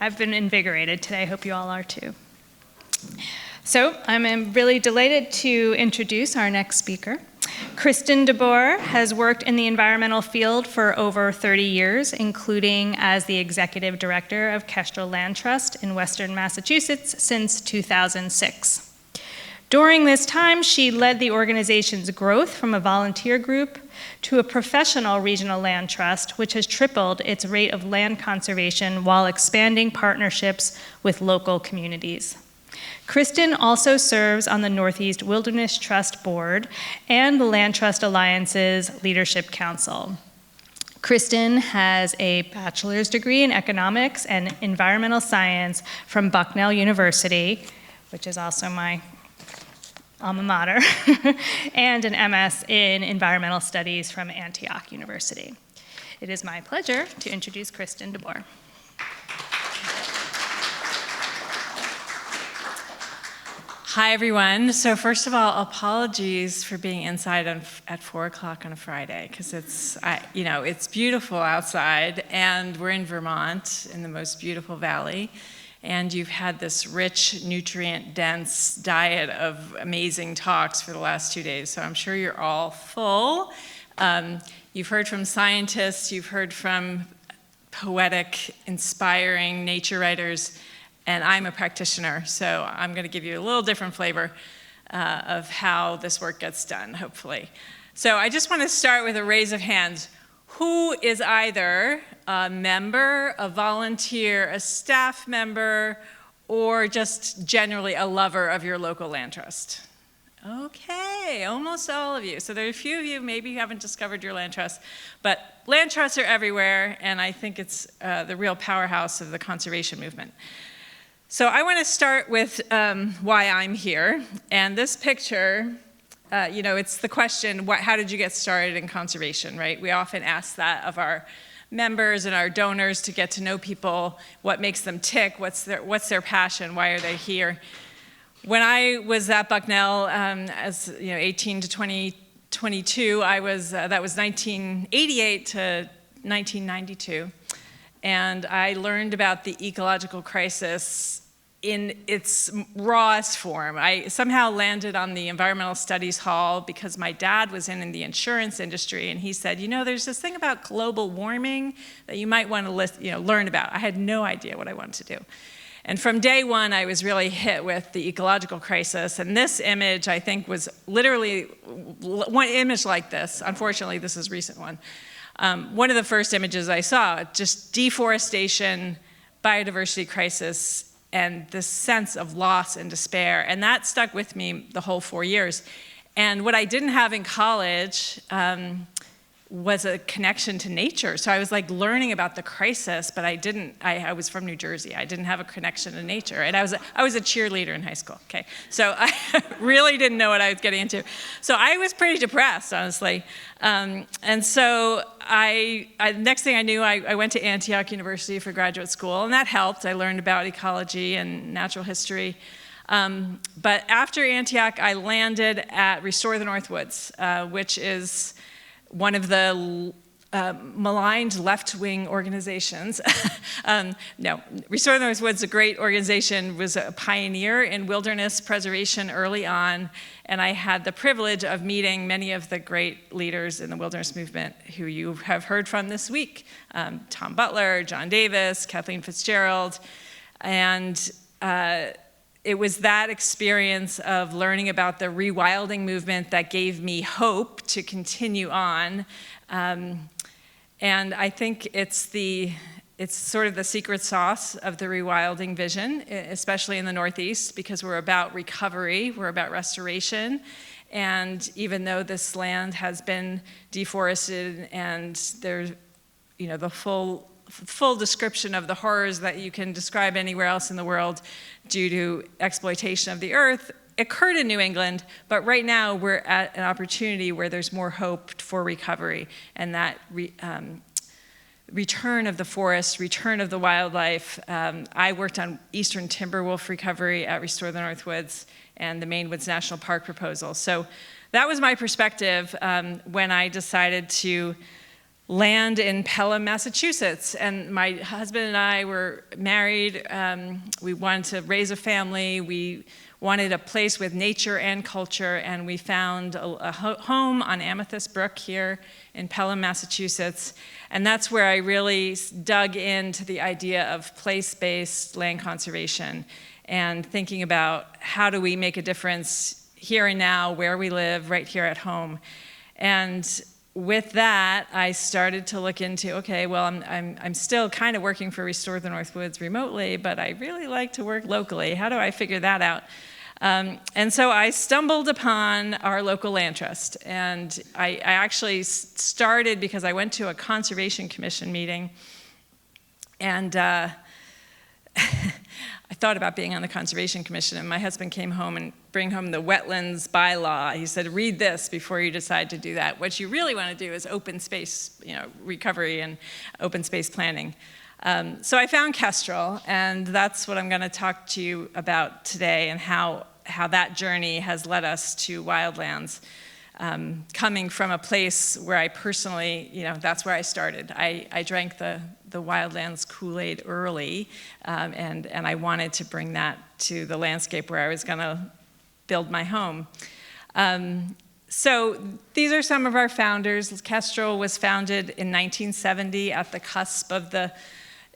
I've been invigorated today. I hope you all are too. So I'm really delighted to introduce our next speaker. Kristin DeBoer has worked in the environmental field for over 30 years, including as the executive director of Kestrel Land Trust in Western Massachusetts since 2006. During this time, she led the organization's growth from a volunteer group to a professional regional land trust, which has tripled its rate of land conservation while expanding partnerships with local communities. Kristin also serves on the Northeast Wilderness Trust Board and the Land Trust Alliance's Leadership Council. Kristin has a bachelor's degree in economics and environmental science from Bucknell University, which is also my alma mater, and an MS in environmental studies from Antioch University. It is my pleasure to introduce Kristin DeBoer. Hi, everyone. So first of all, apologies for being inside at 4 o'clock on a Friday, because it's beautiful outside, and we're in Vermont, in the most beautiful valley, and you've had this rich, nutrient-dense diet of amazing talks for the last 2 days, so I'm sure you're all full. You've heard from scientists, you've heard from poetic, inspiring nature writers, and I'm a practitioner, so I'm going to give you a little different flavor of how this work gets done, hopefully. So I just want to start with a raise of hands. Who is either a member, a volunteer, a staff member, or just generally a lover of your local land trust? Okay, almost all of you. So there are a few of you, maybe you haven't discovered your land trust, but land trusts are everywhere, and I think it's the real powerhouse of the conservation movement. So I want to start with why I'm here, and this picture, it's the question, how did you get started in conservation, right? We often ask that of our members and our donors to get to know people, what makes them tick, what's their passion, why are they here? When I was at Bucknell, as 18 to 22, that was 1988 to 1992, and I learned about the ecological crisis in its rawest form. I somehow landed on the environmental studies hall because my dad was in the insurance industry, and he said, there's this thing about global warming that you might want to learn about. I had no idea what I wanted to do. And from day one, I was really hit with the ecological crisis, and this image, I think, was literally one image like this. Unfortunately, this is a recent one. One of the first images I saw, just deforestation, biodiversity crisis, and this sense of loss and despair. And that stuck with me the whole 4 years. And what I didn't have in college was a connection to nature. So I was learning about the crisis, but I was from New Jersey. I didn't have a connection to nature. And I was a cheerleader in high school, okay? So I really didn't know what I was getting into. So I was pretty depressed, honestly. And so next thing I knew, I went to Antioch University for graduate school, and that helped. I learned about ecology and natural history. But after Antioch, I landed at Restore the Northwoods, which is one of the maligned left-wing organizations. No, Restore the Northwoods, a great organization, was a pioneer in wilderness preservation early on, and I had the privilege of meeting many of the great leaders in the wilderness movement who you have heard from this week. Tom Butler, John Davis, Kathleen Fitzgerald, and it was that experience of learning about the rewilding movement that gave me hope to continue on. And I think it's sort of the secret sauce of the rewilding vision, especially in the Northeast, because we're about recovery, we're about restoration. And even though this land has been deforested and there's, the full description of the horrors that you can describe anywhere else in the world due to exploitation of the earth occurred in New England, but right now we're at an opportunity where there's more hope for recovery, and that return of the forest, return of the wildlife. I worked on eastern timber wolf recovery at Restore the Northwoods and the Maine Woods National Park proposal. So that was my perspective when I decided to land in Pelham, Massachusetts. And my husband and I were married. We wanted to raise a family. We wanted a place with nature and culture, and we found a home on Amethyst Brook here in Pelham, Massachusetts. And that's where I really dug into the idea of place-based land conservation and thinking about how do we make a difference here and now, where we live, right here at home. And with that, I started to look into, okay, well, I'm still kind of working for Restore the Northwoods remotely, but I really like to work locally. How do I figure that out? And so I stumbled upon our local land trust. And I actually started because I went to a Conservation Commission meeting, and I thought about being on the Conservation Commission, and my husband came home and bring home the wetlands bylaw. He said, read this before you decide to do that. What you really want to do is open space, recovery and open space planning. So I found Kestrel, and that's what I'm going to talk to you about today, and how that journey has led us to Wildlands. Coming from a place where I personally, that's where I started. I drank the Wildlands Kool-Aid early, and I wanted to bring that to the landscape where I was going to build my home. So these are some of our founders. Kestrel was founded in 1970 at the cusp of the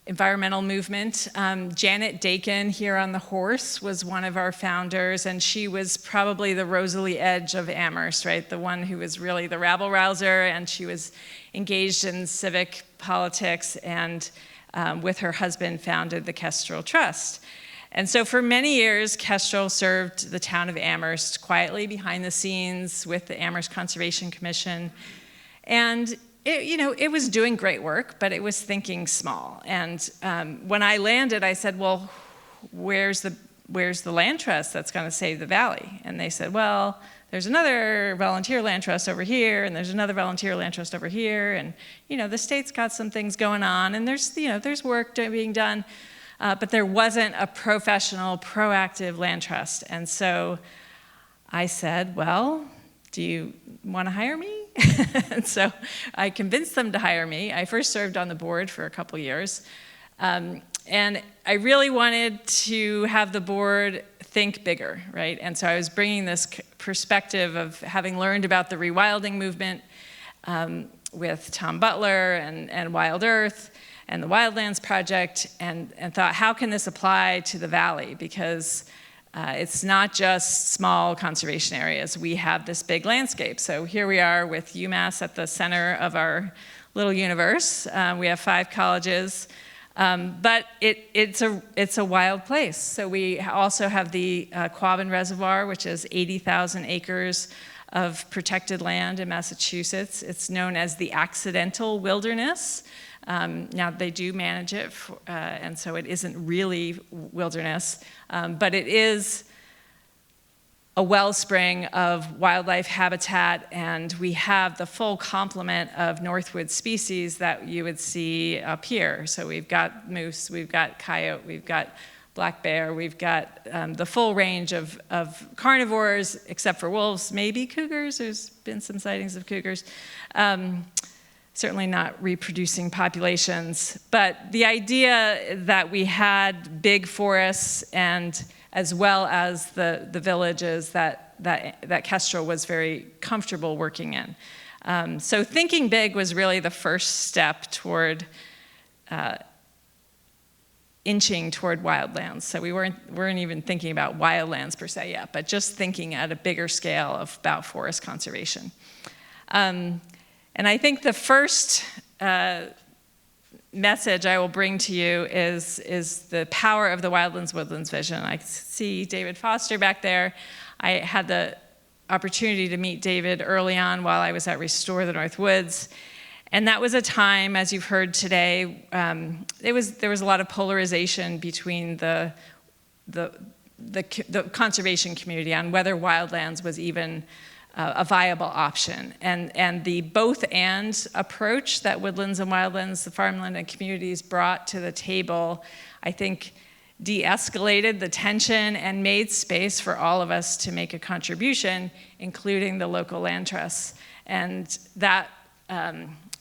environmental movement. Janet Dakin here on the horse was one of our founders, and she was probably the Rosalie Edge of Amherst, right? The one who was really the rabble-rouser, and she was engaged in civic politics, and with her husband founded the Kestrel Trust. And so for many years, Kestrel served the town of Amherst quietly behind the scenes with the Amherst Conservation Commission. And it was doing great work, but it was thinking small. And when I landed, I said, well, where's the land trust that's going to save the valley? And they said, well, there's another volunteer land trust over here, and there's another volunteer land trust over here, and the state's got some things going on, and there's work being done, but there wasn't a professional, proactive land trust. And so I said, well, do you want to hire me? And so I convinced them to hire me. I first served on the board for a couple years. And I really wanted to have the board think bigger, right? And so I was bringing this perspective of having learned about the rewilding movement with Tom Butler and Wild Earth and the Wildlands Project, and thought, how can this apply to the valley? Because it's not just small conservation areas. We have this big landscape. So here we are with UMass at the center of our little universe. We have 5 colleges, but it's a wild place. So we also have the Quabbin Reservoir, which is 80,000 acres of protected land in Massachusetts. It's known as the accidental wilderness. Now they do manage it, and so it isn't really wilderness, but it is a wellspring of wildlife habitat, and we have the full complement of Northwood species that you would see up here. So we've got moose, we've got coyote, we've got black bear, we've got the full range of carnivores, except for wolves, maybe cougars. There's been some sightings of cougars. Certainly not reproducing populations, but the idea that we had big forests, and as well as the villages that Kestrel was very comfortable working in. So thinking big was really the first step toward inching toward wildlands. So we weren't even thinking about wildlands per se yet, but just thinking at a bigger scale about forest conservation. And I think the first message I will bring to you is the power of the Wildlands Woodlands vision. I see David Foster back there. I had the opportunity to meet David early on while I was at Restore the Northwoods. And that was a time, as you've heard today, there was a lot of polarization between the conservation community on whether wildlands was even a viable option. And the both-and approach that Woodlands and Wildlands, the farmland and communities brought to the table, I think de-escalated the tension and made space for all of us to make a contribution, including the local land trusts. And that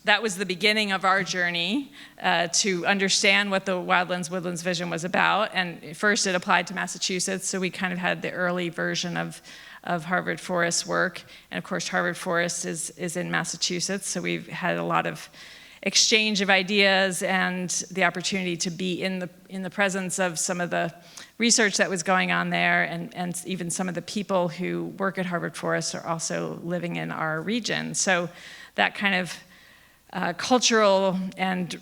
that was the beginning of our journey to understand what the Wildlands Woodlands vision was about. And first it applied to Massachusetts, so we kind of had the early version of Harvard Forest work. And of course, Harvard Forest is in Massachusetts, so we've had a lot of exchange of ideas and the opportunity to be in the presence of some of the research that was going on there, and even some of the people who work at Harvard Forest are also living in our region. So that kind of cultural and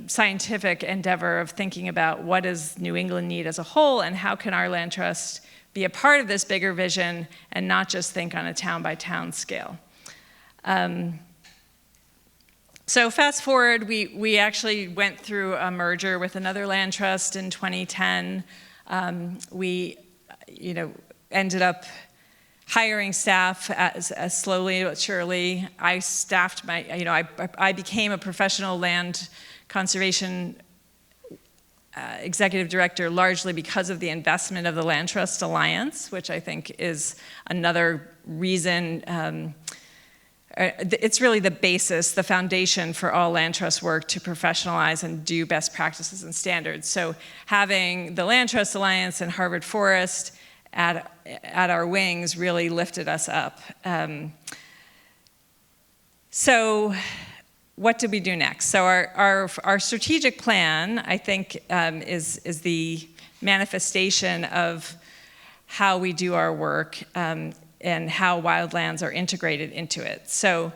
scientific endeavor of thinking about what does New England need as a whole, and how can our land trust be a part of this bigger vision and not just think on a town-by-town scale. So fast forward, we actually went through a merger with another land trust in 2010. We ended up hiring staff as slowly but surely. I staffed I became a professional land conservation executive director largely because of the investment of the Land Trust Alliance, which I think is another reason. It's really the basis, the foundation for all land trust work to professionalize and do best practices and standards. So having the Land Trust Alliance and Harvard Forest at our wings really lifted us up. So what did we do next? So our strategic plan, I think, is the manifestation of how we do our work and how wildlands are integrated into it. So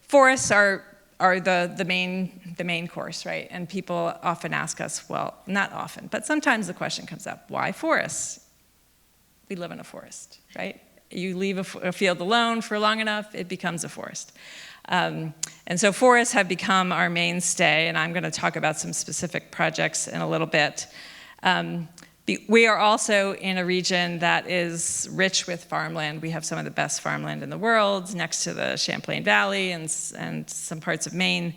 forests are the main course, right? And people often ask us, well, not often, but sometimes the question comes up, why forests? We live in a forest, right? You leave a field alone for long enough, it becomes a forest. And so forests have become our mainstay, and I'm going to talk about some specific projects in a little bit. We are also in a region that is rich with farmland. We have some of the best farmland in the world, next to the Champlain Valley and some parts of Maine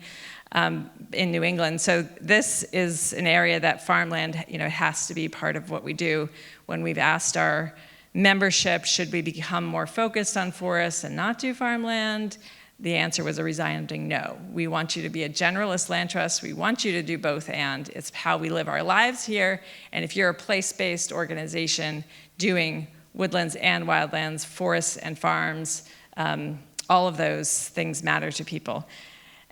in New England. So this is an area that farmland, has to be part of what we do. When we've asked our membership, should we become more focused on forests and not do farmland? The answer was a resounding no. We want you to be a generalist land trust. We want you to do both and. It's how we live our lives here. And if you're a place-based organization doing woodlands and wildlands, forests and farms, all of those things matter to people.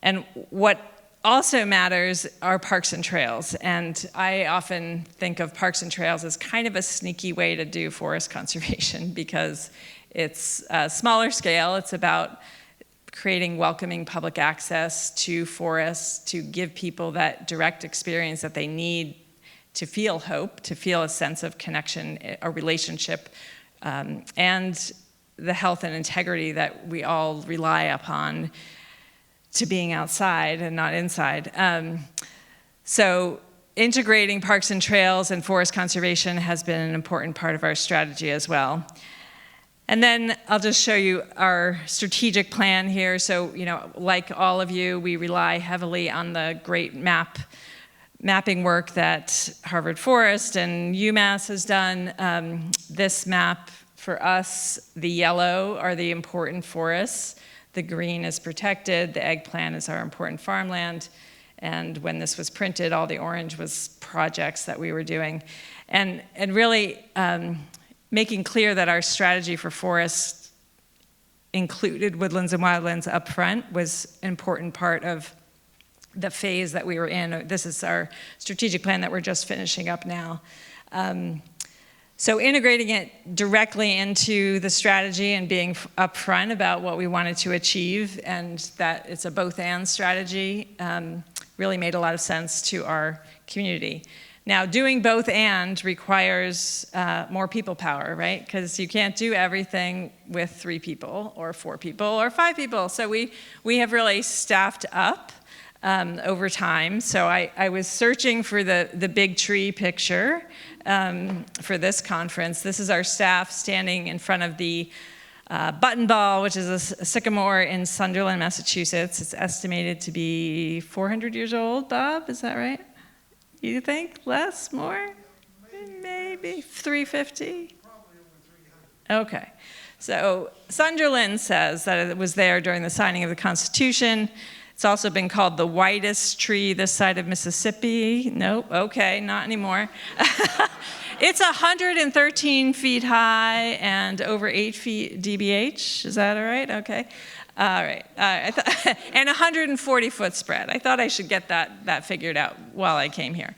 And what also matters are parks and trails. And I often think of parks and trails as kind of a sneaky way to do forest conservation because it's a smaller scale. It's about creating welcoming public access to forests, to give people that direct experience that they need to feel hope, to feel a sense of connection, a relationship, and the health and integrity that we all rely upon to being outside and not inside. So integrating parks and trails and forest conservation has been an important part of our strategy as well. And then I'll just show you our strategic plan here. So, like all of you, we rely heavily on the great mapping work that Harvard Forest and UMass has done. This map, for us, the yellow are the important forests. The green is protected. The eggplant is our important farmland. And when this was printed, all the orange was projects that we were doing. And really, making clear that our strategy for forests included woodlands and wildlands up front was an important part of the phase that we were in. This is our strategic plan that we're just finishing up now. So integrating it directly into the strategy and being upfront about what we wanted to achieve and that it's a both-and strategy really made a lot of sense to our community. Now, doing both and requires more people power, right? Because you can't do everything with 3 people or 4 people or 5 people. So we have really staffed up over time. So I was searching for the big tree picture for this conference. This is our staff standing in front of the Button Ball, which is a sycamore in Sunderland, Massachusetts. It's estimated to be 400 years old, Bob, is that right? You think? Less? More? Maybe 350? Probably over 300. Okay. So Sunderland says that it was there during the signing of the Constitution. It's also been called the whitest tree this side of Mississippi. Nope, okay, not anymore. It's 113 feet high and over 8 feet DBH. Is that all right? Okay. All right. And 140-foot spread. I thought I should get that figured out while I came here.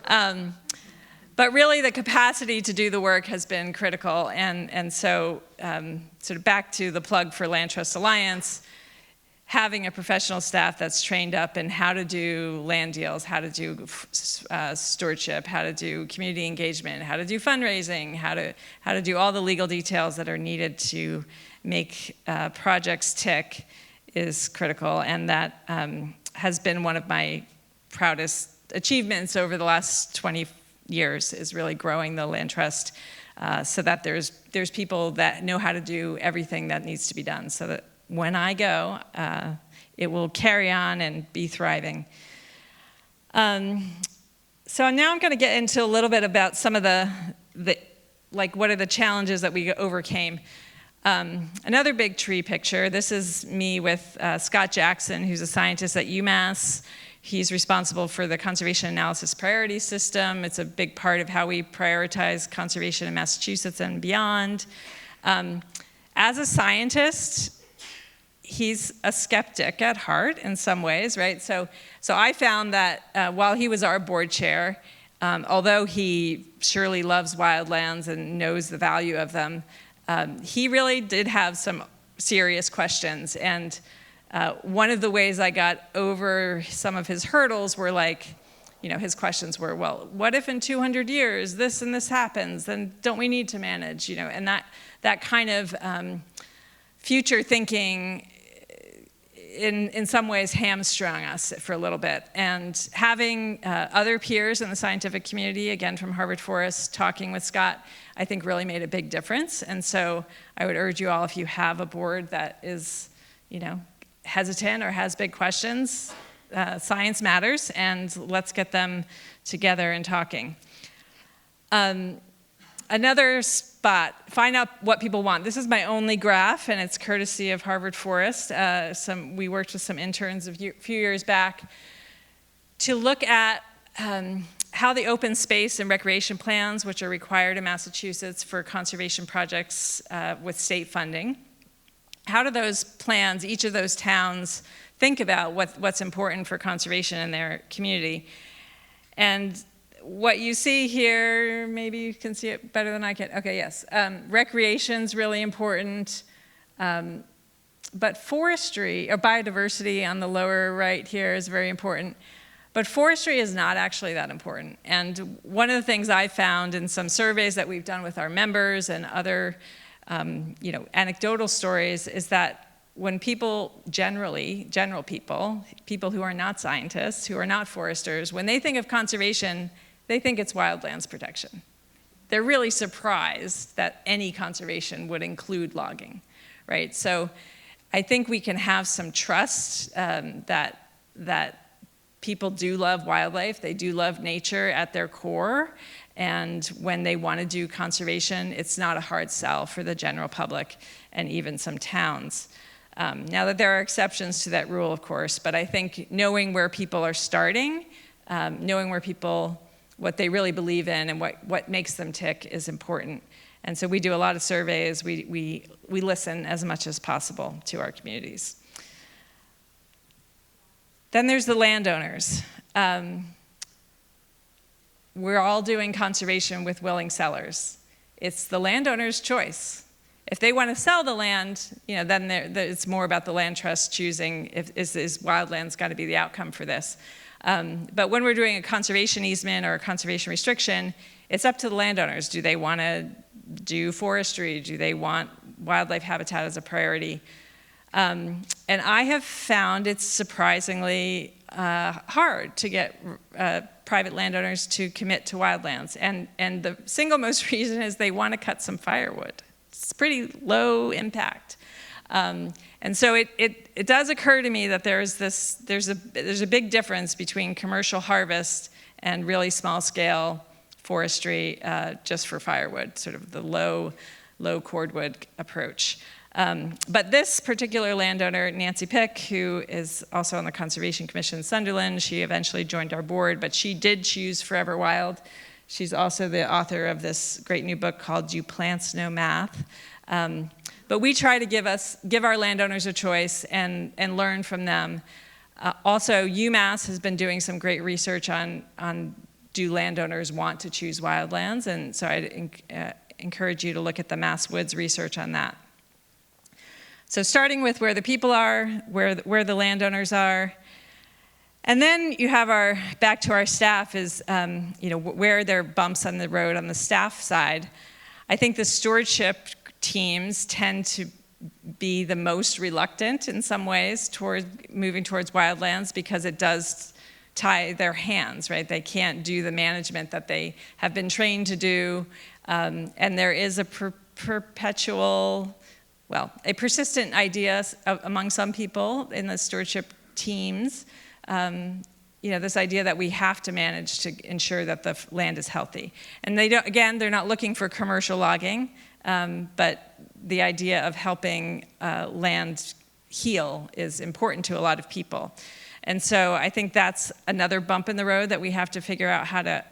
But really, the capacity to do the work has been critical. And so sort of back to the plug for Land Trust Alliance, having a professional staff that's trained up in how to do land deals, how to do stewardship, how to do community engagement, how to do fundraising, how to do all the legal details that are needed to make projects tick is critical. And that has been one of my proudest achievements over the last 20 years, is really growing the Land Trust so that there's people that know how to do everything that needs to be done, so that when I go, it will carry on and be thriving. So now I'm going to get into a little bit about some of the like, what are the challenges that we overcame. Another big tree picture. This is me with Scott Jackson, who's a scientist at UMass. He's responsible for the Conservation Analysis Priority System. It's a big part of how we prioritize conservation in Massachusetts and beyond. As a scientist, he's a skeptic at heart in some ways, right? So I found that while he was our board chair, although he surely loves wildlands and knows the value of them, he really did have some serious questions. And one of the ways I got over some of his hurdles were like, his questions were, well, what if in 200 years this and this happens? Then don't we need to manage? And that kind of future thinking in some ways hamstrung us for a little bit. And having other peers in the scientific community, again from Harvard Forest, talking with Scott, I think really made a big difference. And so I would urge you all, if you have a board that is, hesitant or has big questions, science matters, and let's get them together and talking. Another spot, find out what people want. This is my only graph, and it's courtesy of Harvard Forest. We worked with some interns a few years back to look at how the open space and recreation plans, which are required in Massachusetts for conservation projects with state funding, how do those plans, each of those towns, think about what's important for conservation in their community? And what you see here, maybe you can see it better than I can. Okay, yes. Recreation's really important. But forestry, or biodiversity on the lower right here, is very important. But forestry is not actually that important. And one of the things I found in some surveys that we've done with our members and other anecdotal stories is that when people general people who are not scientists, who are not foresters, when they think of conservation, they think it's wildlands protection. They're really surprised that any conservation would include logging, right? So I think we can have some trust that people do love wildlife, they do love nature at their core, and when they want to do conservation, it's not a hard sell for the general public and even some towns. Now that there are exceptions to that rule, of course, but I think knowing where people are starting, knowing what they really believe in and what makes them tick is important. And so we do a lot of surveys. We listen as much as possible to our communities. Then there's the landowners. We're all doing conservation with willing sellers. It's the landowner's choice. If they want to sell the land, then it's more about the land trust choosing is wildlands got to be the outcome for this. But when we're doing a conservation easement or a conservation restriction, it's up to the landowners. Do they want to do forestry? Do they want wildlife habitat as a priority? And I have found it's surprisingly hard to get private landowners to commit to wildlands. And the single most reason is they want to cut some firewood. It's pretty low impact. And so it does occur to me that there's a big difference between commercial harvest and really small scale forestry just for firewood, sort of the low cordwood approach. But this particular landowner, Nancy Pick, who is also on the Conservation Commission in Sunderland, she eventually joined our board, but she did choose Forever Wild. She's also the author of this great new book called Do Plants Know Math? But we try to give our landowners a choice and learn from them. Also, UMass has been doing some great research on do landowners want to choose wildlands, and so I'd encourage you to look at the Mass Woods research on that. So starting with where the people are, where the landowners are, and then you have back to our staff is, where there are bumps on the road on the staff side. I think the stewardship teams tend to be the most reluctant in some ways toward moving towards wildlands because it does tie their hands, right? They can't do the management that they have been trained to do, and there is a persistent idea among some people in the stewardship teams, this idea that we have to manage to ensure that the land is healthy. And they're not looking for commercial logging, but the idea of helping land heal is important to a lot of people. And so I think that's another bump in the road that we have to figure out how to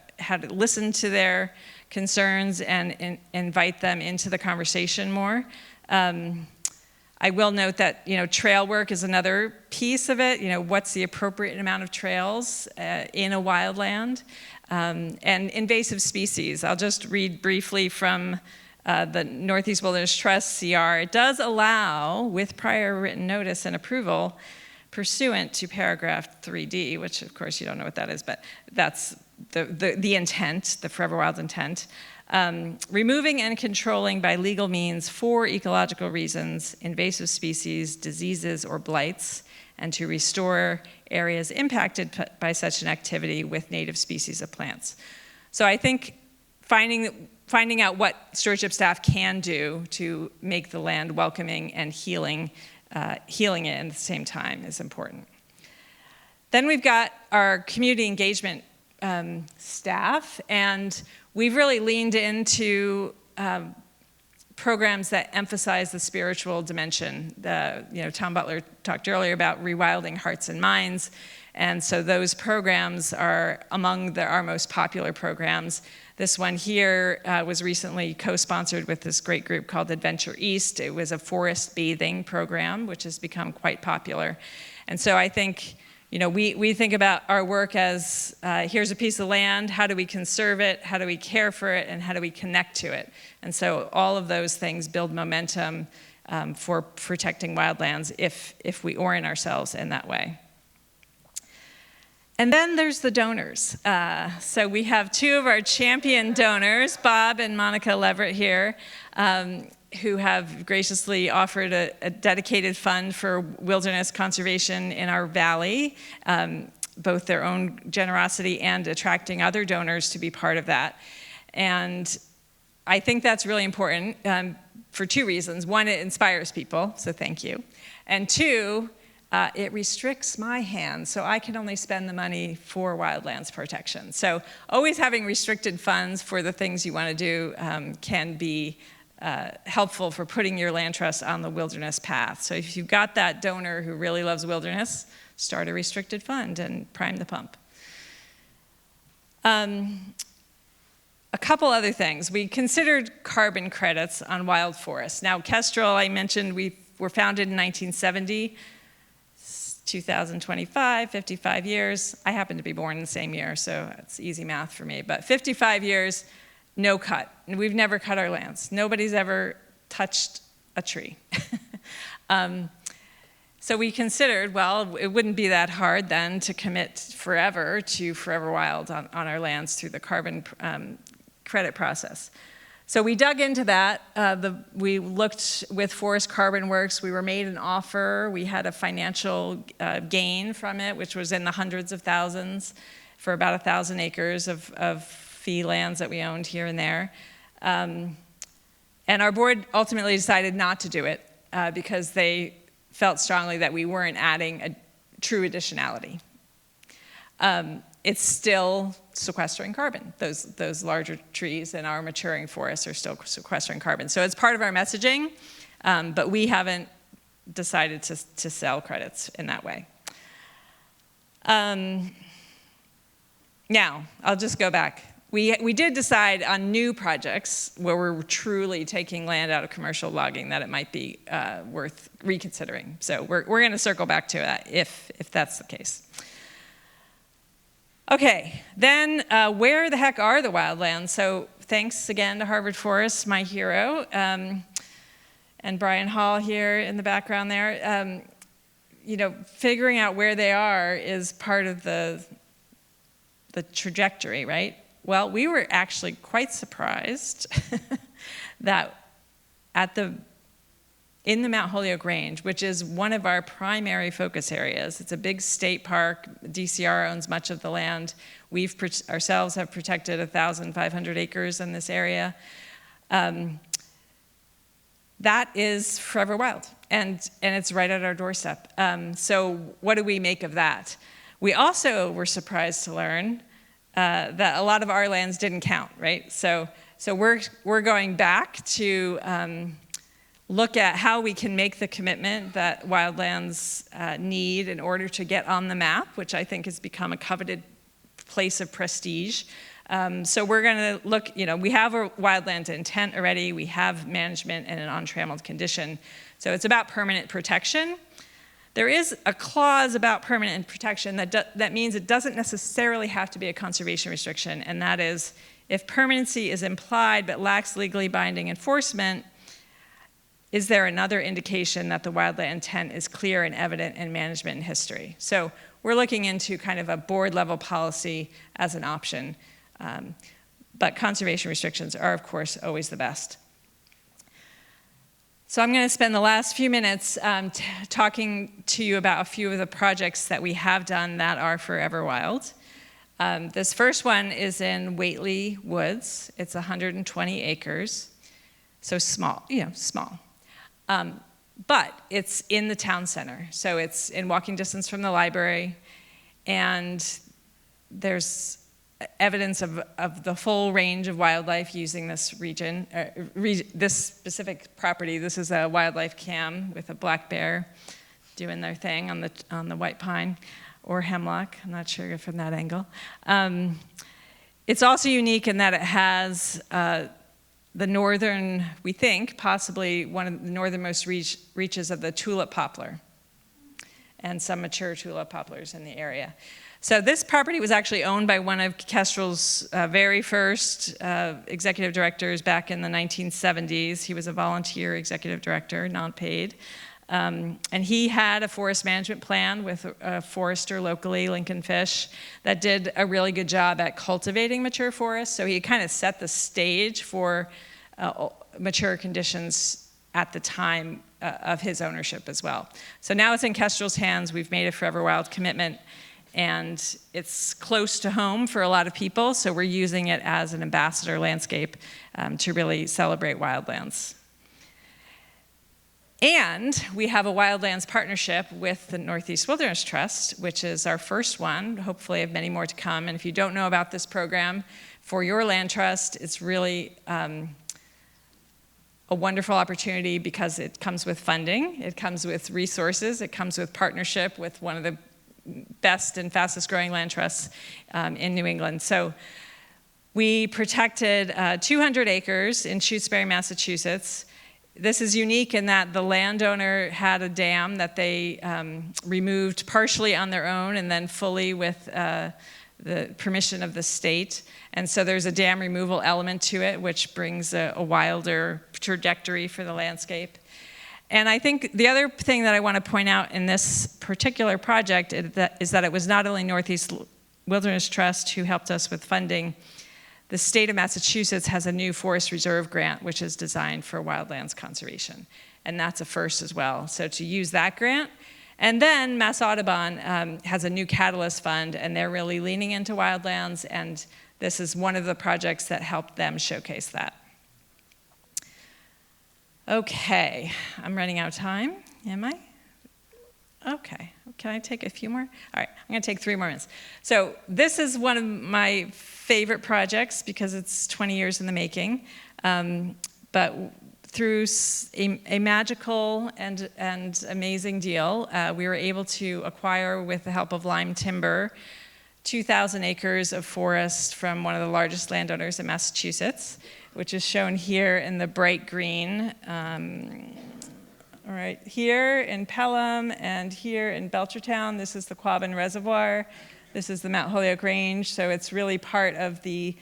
listen to their concerns and invite them into the conversation more. I will note that, trail work is another piece of it. What's the appropriate amount of trails in a wildland? And invasive species. I'll just read briefly from the Northeast Wilderness Trust CR. It does allow, with prior written notice and approval, pursuant to paragraph 3D, which of course you don't know what that is, but that's the intent, the Forever Wild intent. Removing and controlling by legal means for ecological reasons invasive species, diseases, or blights, and to restore areas impacted by such an activity with native species of plants. So I think finding out what stewardship staff can do to make the land welcoming and healing it at the same time is important. Then we've got our community engagement staff, and we've really leaned into programs that emphasize the spiritual dimension. Tom Butler talked earlier about rewilding hearts and minds, and so those programs are among our most popular programs. This one here was recently co-sponsored with this great group called Adventure East. It was a forest bathing program, which has become quite popular. And so I think, we think about our work as here's a piece of land, how do we conserve it, how do we care for it, and how do we connect to it? And so all of those things build momentum for protecting wildlands if we orient ourselves in that way. And then there's the donors. So we have two of our champion donors, Bob and Monica Leverett here, who have graciously offered a dedicated fund for wilderness conservation in our valley, both their own generosity and attracting other donors to be part of that. And I think that's really important for two reasons. One, it inspires people, so thank you. And two, it restricts my hands, so I can only spend the money for wildlands protection. So always having restricted funds for the things you want to do can be helpful for putting your land trust on the wilderness path. So if you've got that donor who really loves wilderness, start a restricted fund and prime the pump. A couple other things. We considered carbon credits on wild forests. Now, Kestrel, I mentioned, we were founded in 1970. 2025, 55 years. I happen to be born in the same year, so it's easy math for me. But 55 years, no cut. And we've never cut our lands. Nobody's ever touched a tree. So we considered, well, it wouldn't be that hard then to commit forever to Forever Wild on our lands through the carbon credit process. So we dug into that. We looked with Forest Carbon Works. We were made an offer. We had a financial gain from it, which was in the hundreds of thousands for about 1,000 acres of fee lands that we owned here and there. And our board ultimately decided not to do it because they felt strongly that we weren't adding a true additionality. It's still sequestering carbon. Those larger trees in our maturing forests are still sequestering carbon. So it's part of our messaging. But we haven't decided to sell credits in that way. Now, I'll just go back. We did decide on new projects where we're truly taking land out of commercial logging that it might be worth reconsidering. So we're going to circle back to that if that's the case. Okay, then where the heck are the wildlands? So thanks again to Harvard Forests, my hero, and Brian Hall here in the background there. Figuring out where they are is part of the trajectory, right? Well, we were actually quite surprised that in the Mount Holyoke Range, which is one of our primary focus areas, it's a big state park. DCR owns much of the land. We ourselves have protected 1,500 acres in this area. That is forever wild, and it's right at our doorstep. So what do we make of that? We also were surprised to learn that a lot of our lands didn't count, right? So we're going back to look at how we can make the commitment that wildlands need in order to get on the map, which I think has become a coveted place of prestige. So we're going to look, we have a wildland intent already. We have management in an untrammeled condition. So it's about permanent protection. There is a clause about permanent protection that means it doesn't necessarily have to be a conservation restriction, and that is if permanency is implied but lacks legally binding enforcement, is there another indication that the wildland intent is clear and evident in management and history? So we're looking into kind of a board-level policy as an option, but conservation restrictions are, of course, always the best. So I'm going to spend the last few minutes talking to you about a few of the projects that we have done that are forever wild. This first one is in Whately Woods. It's 120 acres, so small, small. But it's in the town center, so it's in walking distance from the library, and there's evidence of the full range of wildlife using this region, this specific property. This is a wildlife cam with a black bear doing their thing on the white pine or hemlock. I'm not sure from that angle. It's also unique in that it has the northern, we think, possibly one of the northernmost reaches of the tulip poplar and some mature tulip poplars in the area. So this property was actually owned by one of Kestrel's very first executive directors back in the 1970s. He was a volunteer executive director, not paid. And he had a forest management plan with a forester locally, Lincoln Fish, that did a really good job at cultivating mature forests. So he kind of set the stage for mature conditions at the time of his ownership as well. So now it's in Kestrel's hands. We've made a forever wild commitment, and it's close to home for a lot of people, so we're using it as an ambassador landscape to really celebrate wildlands. And we have a wildlands partnership with the Northeast Wilderness Trust, which is our first one. Hopefully I have many more to come. And if you don't know about this program for your land trust, it's really a wonderful opportunity because it comes with funding, it comes with resources, it comes with partnership with one of the best and fastest growing land trusts in New England. So we protected 200 acres in Shutesbury, Massachusetts. This is unique in that the landowner had a dam that they removed partially on their own and then fully with the permission of the state. And so there's a dam removal element to it, which brings a wilder trajectory for the landscape. And I think the other thing that I want to point out in this particular project is that it was not only Northeast Wilderness Trust who helped us with funding. The state of Massachusetts has a new forest reserve grant, which is designed for wildlands conservation. And that's a first as well. So to use that grant. And then Mass Audubon has a new catalyst fund, and they're really leaning into wildlands. And this is one of the projects that helped them showcase that. Okay, I'm running out of time, am I? Okay, can I take a few more? All right, I'm gonna take 3 more minutes. So this is one of my favorite projects because it's 20 years in the making, but through a magical and amazing deal, we were able to acquire, with the help of Lime Timber, 2,000 acres of forest from one of the largest landowners in Massachusetts, which is shown here in the bright green. All right, here in Pelham and here in Belchertown, this is the Quabbin Reservoir. This is the Mount Holyoke Range, so it's really part of the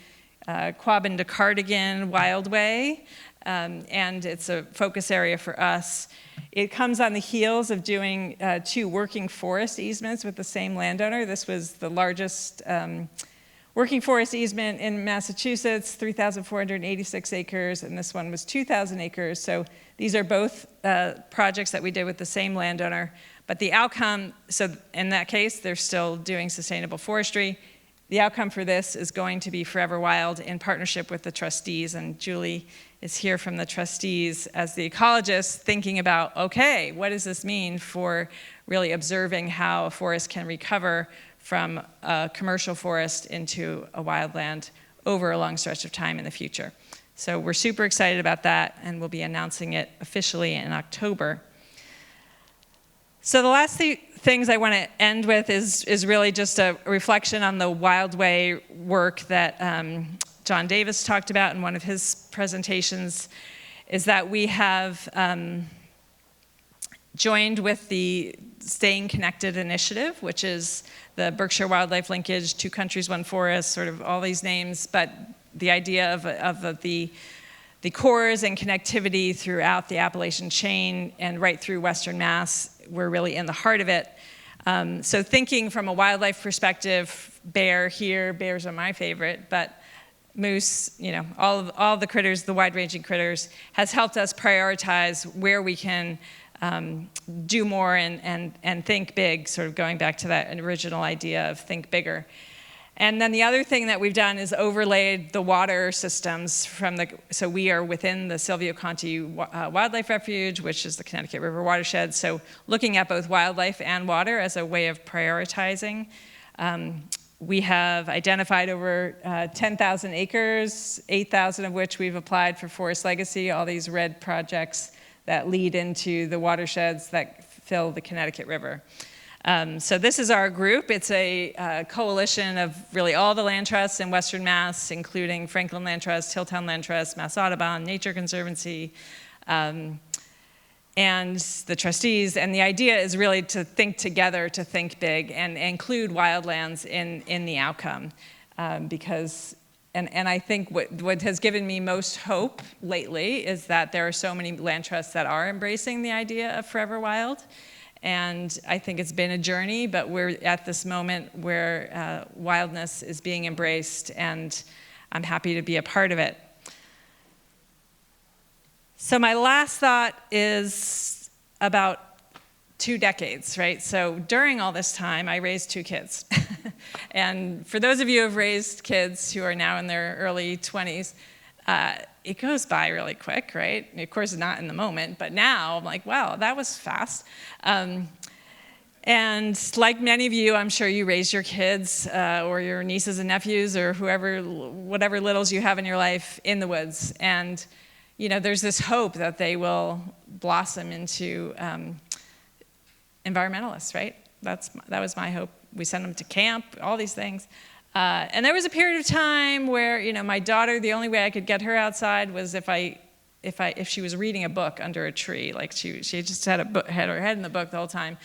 Quabbin to Cardigan Wildway, and it's a focus area for us. It comes on the heels of doing 2 working forest easements with the same landowner. This was the largest working forest easement in Massachusetts, 3,486 acres, and this one was 2,000 acres. So these are both projects that we did with the same landowner. But the outcome, so in that case, they're still doing sustainable forestry. The outcome for this is going to be Forever Wild in partnership with the trustees, and Julie is here from the trustees as the ecologist thinking about, okay, what does this mean for really observing how a forest can recover from a commercial forest into a wildland over a long stretch of time in the future. So we're super excited about that, and we'll be announcing it officially in October. So the last things I want to end with is really just a reflection on the Wildway work that John Davis talked about in one of his presentations, is that we have joined with the Staying Connected initiative, which is the Berkshire Wildlife Linkage, 2 Countries, 1 Forest, sort of all these names, but the idea of the cores and connectivity throughout the Appalachian chain and right through Western Mass, we're really in the heart of it. So thinking from a wildlife perspective, bear here, bears are my favorite, but moose, you know, all the critters, the wide-ranging critters, has helped us prioritize where we can do more and think big, sort of going back to that original idea of think bigger. And then the other thing that we've done is overlaid the water systems so we are within the Silvio Conti Wildlife Refuge, which is the Connecticut River watershed. So looking at both wildlife and water as a way of prioritizing. We have identified over 10,000 acres, 8,000 of which we've applied for Forest Legacy, all these red projects that lead into the watersheds that fill the Connecticut River. So this is our group. It's a coalition of really all the land trusts in Western Mass, including Franklin Land Trust, Hilltown Land Trust, Mass Audubon, Nature Conservancy, and the trustees. And the idea is really to think together, to think big, and include wildlands in the outcome. Because I think what has given me most hope lately is that there are so many land trusts that are embracing the idea of Forever Wild. And I think it's been a journey, but we're at this moment where wildness is being embraced, and I'm happy to be a part of it. So my last thought is about 2 decades, right? So during all this time, I raised 2 kids. And for those of you who have raised kids who are now in their early 20s, it goes by really quick, right? Of course, not in the moment, but now I'm like, wow, that was fast. And like many of you, I'm sure you raised your kids or your nieces and nephews or whatever littles you have in your life in the woods. And you know, there's this hope that they will blossom into environmentalists, right? That was my hope. We sent them to camp, all these things. And there was a period of time where, you know, my daughter, the only way I could get her outside was if she was reading a book under a tree. Like she just had her head in the book the whole time.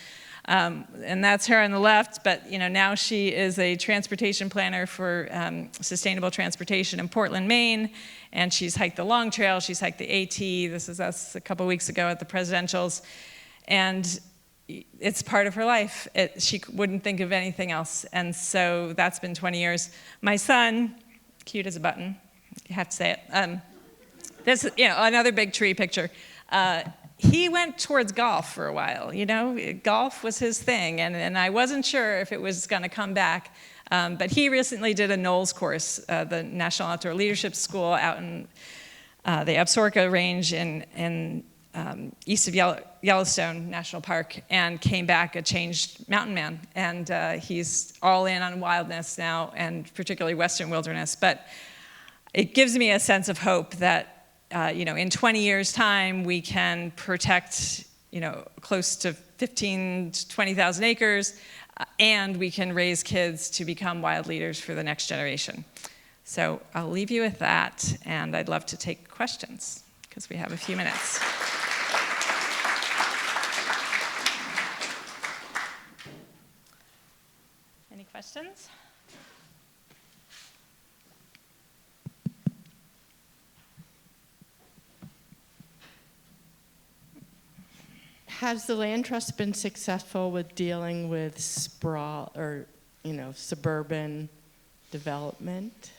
And that's her on the left, but you know, now she is a transportation planner for sustainable transportation in Portland, Maine, and she's hiked the Long Trail, she's hiked the AT. This is us a couple weeks ago at the presidentials, and it's part of her life. She wouldn't think of anything else, and so that's been 20 years. My son, cute as a button, you have to say it. This, you know, another big tree picture. He went towards golf for a while, you know, golf was his thing, and I wasn't sure if it was gonna come back, but he recently did a NOLS course, the National Outdoor Leadership School out in the Absaroka Range in east of Yellowstone National Park, and came back a changed mountain man, and he's all in on wildness now, and particularly Western wilderness, but it gives me a sense of hope that in 20 years' time, we can protect, close to 15 to 20,000 acres, and we can raise kids to become wild leaders for the next generation. So I'll leave you with that, and I'd love to take questions, because we have a few minutes. Any questions? Has the land trust been successful with dealing with sprawl or, suburban development?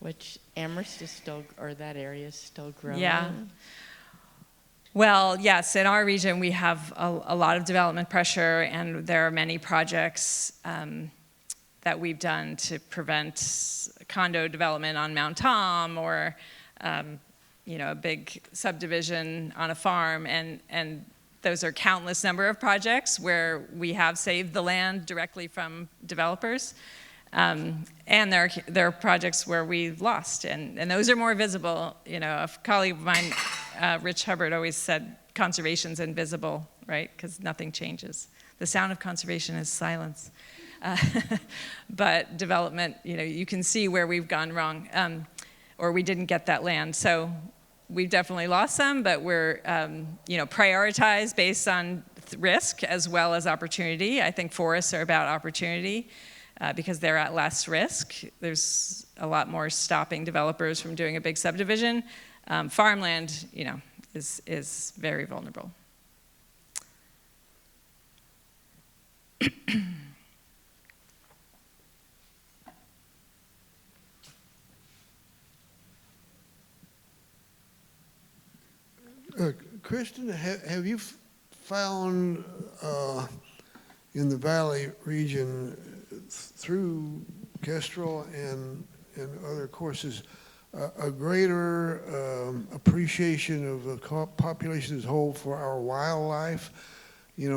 Which Amherst is still, or that area is still growing. Yeah. Well, yes, in our region we have a lot of development pressure, and there are many projects that we've done to prevent condo development on Mount Tom, or a big subdivision on a farm, and those are countless number of projects where we have saved the land directly from developers. And there are projects where we've lost, and those are more visible. A colleague of mine, Rich Hubbard, always said conservation's invisible, right? Because nothing changes. The sound of conservation is silence. But development, you can see where we've gone wrong, or we didn't get that land. So we've definitely lost some, but we're prioritized based on risk as well as opportunity. I think forests are about opportunity. Because they're at less risk. There's a lot more stopping developers from doing a big subdivision. Farmland, is very vulnerable. Kristin, have you found in the valley region through Kestrel and other courses a greater appreciation of the population as a whole for our wildlife? The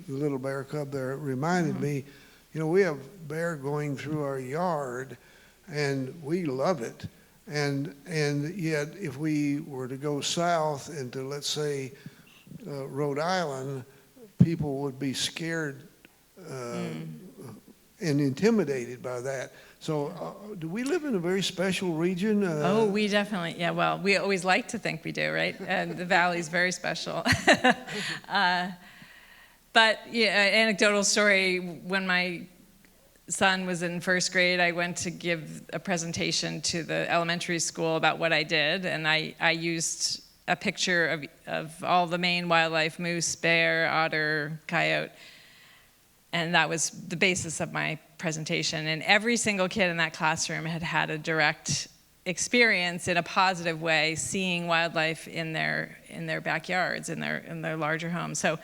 little bear cub there reminded me, we have bear going through our yard and we love it. And yet if we were to go south into, let's say, Rhode Island, people would be scared and intimidated by that. So do we live in a very special region? Oh, we definitely, yeah, well, we always like to think we do, right? And the valley's very special. But anecdotal story, when my son was in first grade, I went to give a presentation to the elementary school about what I did, and I used a picture of all the Maine wildlife: moose, bear, otter, coyote. And that was the basis of my presentation. And every single kid in that classroom had had a direct experience in a positive way, seeing wildlife in their backyards, in their larger homes. So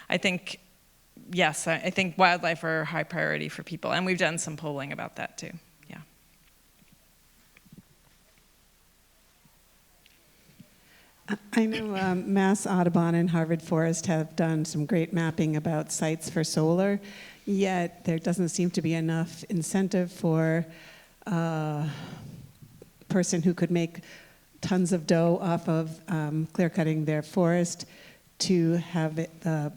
I think, yes, I think wildlife are a high priority for people. And we've done some polling about that too, yeah. I know Mass Audubon and Harvard Forest have done some great mapping about sites for solar, yet there doesn't seem to be enough incentive for a person who could make tons of dough off of clear-cutting their forest to have the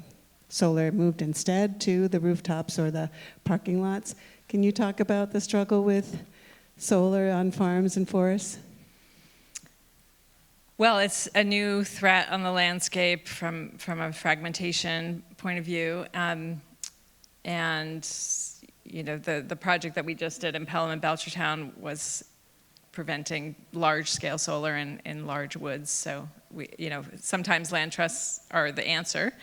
solar moved instead to the rooftops or the parking lots. Can you talk about the struggle with solar on farms and forests? Well, it's a new threat on the landscape from a fragmentation point of view. And the project that we just did in Pelham and Belchertown was preventing large-scale solar in large woods. So sometimes land trusts are the answer.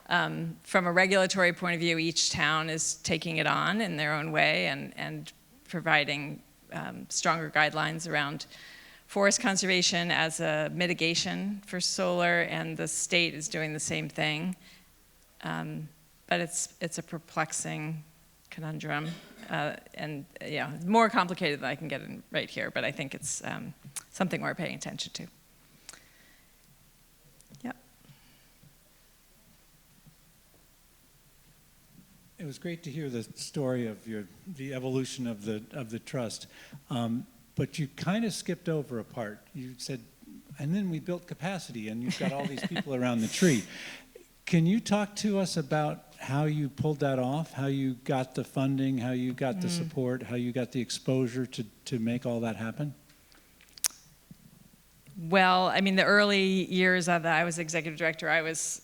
From a regulatory point of view, each town is taking it on in their own way and providing stronger guidelines around forest conservation as a mitigation for solar, and the state is doing the same thing. But it's a perplexing conundrum, and more complicated than I can get in right here, but I think it's something we're paying attention to. Yep. It was great to hear the story of the evolution of the trust. but you kind of skipped over a part. You said, and then we built capacity, and you've got all these people around the tree. Can you talk to us about how you pulled that off, how you got the funding, how you got the support, how you got the exposure to make all that happen? Well, I mean, the early years that I was executive director, I was,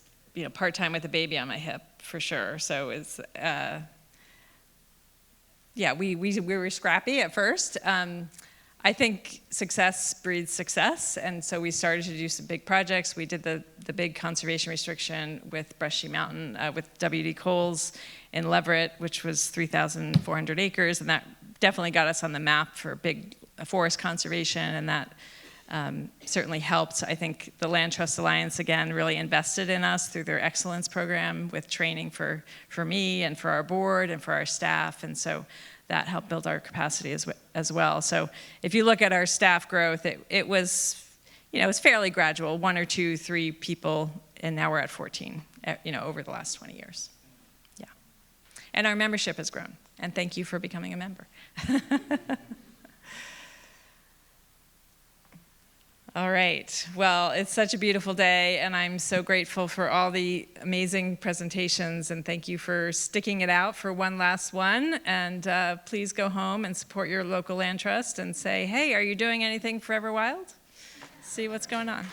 part-time with a baby on my hip, for sure. So it's, we were scrappy at first. I think success breeds success, and so we started to do some big projects. We did the big conservation restriction with Brushy Mountain, with W.D. Coles in Leverett, which was 3,400 acres, and that definitely got us on the map for big forest conservation, and that certainly helped. I think the Land Trust Alliance, again, really invested in us through their excellence program with training for me and for our board and for our staff, and so that helped build our capacity as well. So if you look at our staff growth, it was, it was fairly gradual, 1 or 2, 3 people, and now we're at 14, over the last 20 years. Yeah. And our membership has grown, and thank you for becoming a member. All right, well, it's such a beautiful day, and I'm so grateful for all the amazing presentations, and thank you for sticking it out for one last one, and please go home and support your local land trust and say, hey, are you doing anything Forever Wild? See what's going on.